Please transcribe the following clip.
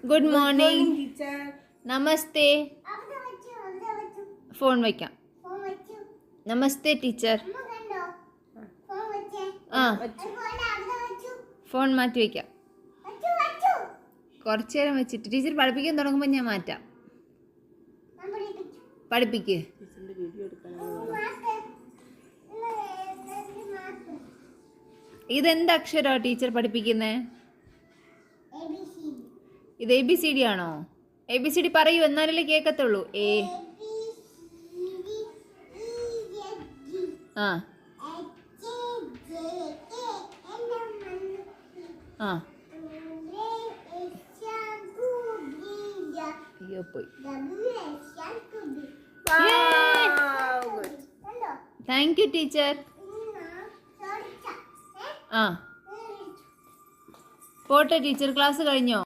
Good morning, teacher. Namaste. Phone vekam. Namaste, teacher. Phone മാറ്റി വയ്ക്കാം. കുറച്ച് നേരം വെച്ചിട്ട് ടീച്ചർ പഠിപ്പിക്കാൻ തുടങ്ങുമ്പോൾ ഞാൻ മാറ്റാം. പഠിപ്പിക്ക്. ഇതെന്ത് അക്ഷരമാണ് ടീച്ചർ പഠിപ്പിക്കുന്നത്? ഇത് ABCD ആണോ? ABCD പറയൂ, എന്നാലല്ലേ കേൾക്കത്തുള്ളൂ. അയ്യോ പോയി. Thank you teacher. പോട്ടെ ടീച്ചർ, ക്ലാസ് കഴിഞ്ഞോ?